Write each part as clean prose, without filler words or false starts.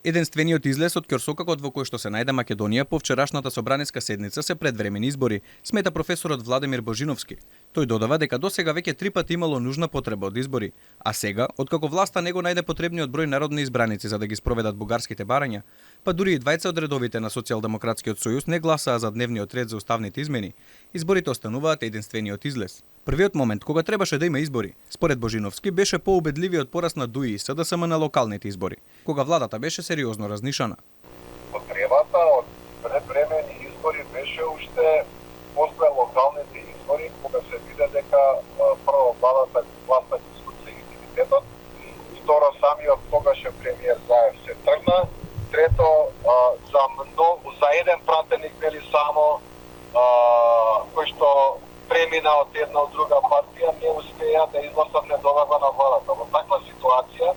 Единствениот излез од ќорсокакот во кој што се најде Македонија по вчерашната собраниска седница се предвремени избори, смета професорот Владимир Божиновски. Тој додава дека досега веќе 3 пати имало нужна потреба од избори, а сега, откако власта не го најде потребниот број народни избраници за да ги спроведат бугарските барања, па дури и двајца од редовите на Социјалдемократскиот сојуз не гласаа за дневниот ред за уставните измени, изборите остануваат единствениот излез. Првиот момент кога требаше да има избори, според Божиновски, беше поубедливиот пораз на ДУИ и СДСМ на локалните избори, кога владата беше сериозно разнишана. Потребата од предвремени избори беше уште после локалните избори, кога се виде дека прво власта изгуби легитимитетот, второ самиот тогашен премиер Заев се тргна, трето за еден пратеник били само кој што премина од една од друга партија не успеа да изгласат недовага на владата. Во таква ситуација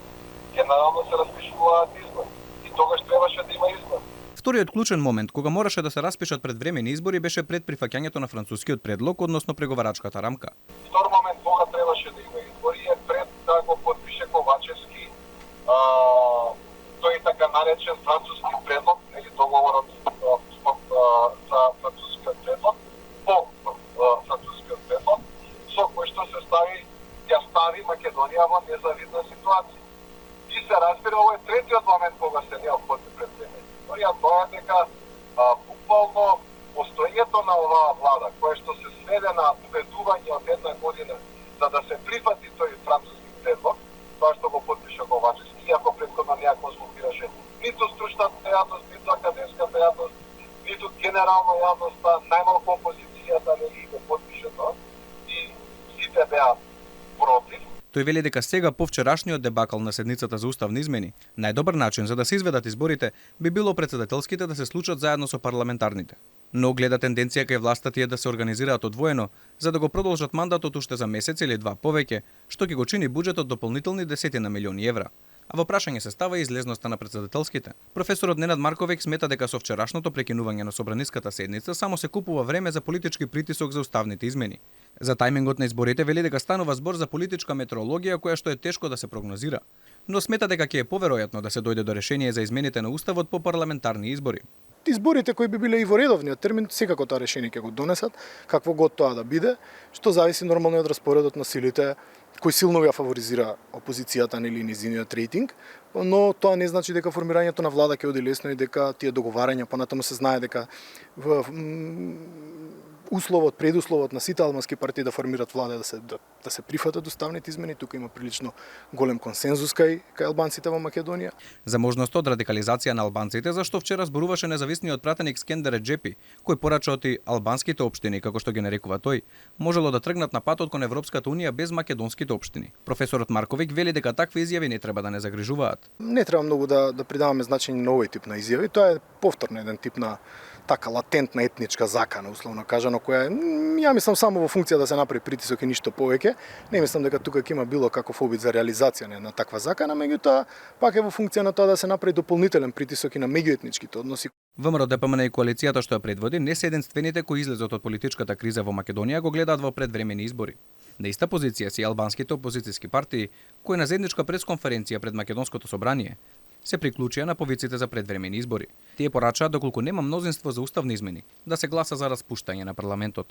генерално се распишуваат избори и тогаш требаше да има избори. Вториот клучен момент кога мораше да се распишат предвремени избори беше пред прифаќањето на францускиот предлог односно преговарачката рамка. Втор момент кога требаше да има избори е пред да го подпише Ковачевски тој така наречен француски предлог или договорот за францускиот предлог по францускиот предлог со кој што се стави Македонија во незавидна ситуација. И се разбира, ова е третиот момент кога се неопходни предвремени избори, а тоа е дека буквално постоењето на оваа влада, кое што се сведе на убедување од една година за да се прифати тој француски предлог, тоа што го подпиша Ковачевски, иако претходно не ја консултираше ниту стручната јавност, ниту академската јавност, ниту генерална јавноста, најмалку опозицијата не го подпише тоа и сите беа против. Тој вели дека сега по вчерашниот дебакал на седницата за уставни измени, најдобар начин за да се изведат изборите би било претседателските да се случат заедно со парламентарните. Но гледа тенденција кај власта тие да се организираат одвоено за да го продолжат мандатот уште за месец или два повеќе, што ќе го чини буџетот дополнителни десетина милиони евра. А во прашање се става и излезноста на претседателските. Професорот Ненад Марковиќ смета дека со вчерашното прекинување на собраниската седница само се купува време за политички притисок за уставните измени. За тајмингот на изборите вели дека станува збор за политичка метеорологија која што е тешко да се прогнозира, но смета дека ќе е поверојатно да се дојде до решение за измените на уставот по парламентарни избори. Изборите кои би биле и во редовниот термин, секако тоа решение ќе го донесат, какво год тоа да биде, што зависи нормално од распоредот на силите, кој силно ја фаворизира опозицијата или низиниот рейтинг, но тоа не значи дека формирањето на влада ќе оди лесно и дека тие договарања, понатаму се знае дека предусловот на сите албански партии да формираат влада да се прифатат уставните измени, тука има прилично голем консензус кај албанците во Македонија. За можност од радикализација на албанците, зашто вчера зборуваше независниот пратеник Скендер Реџепи, кој порача од албанските општини, како што ги нарекува тој, можело да тргнат на патот кон Европската унија без македонските општини. Професорот Марковиќ вели дека такви изјави не треба да не загрижуваат. Не треба многу да придаваме значење на овој тип на изјави, тоа е повторно еден тип на така латентна етничка закана, условно кажано, која ја мислам само во функција да се направи притисок и ништо повеќе. Не мислам дека тука ќе има било каков обид за реализација на таква закана, меѓутоа пак е во функција на тоа да се направи дополнителен притисок и на меѓуетничките односи. ВМРО, ДПМН и коалицијата што ја предводи не се единствените кои излезот од политичката криза во Македонија го гледаат во предвремени избори. На иста позиција се и албанските опозицијски партии, кои на заедничка пресконференција пред Македонското собрание се приклучија на повиците за предвремени избори. Тие порачаат доколку нема мнозинство за уставни измени, да се гласа за распуштање на парламентот.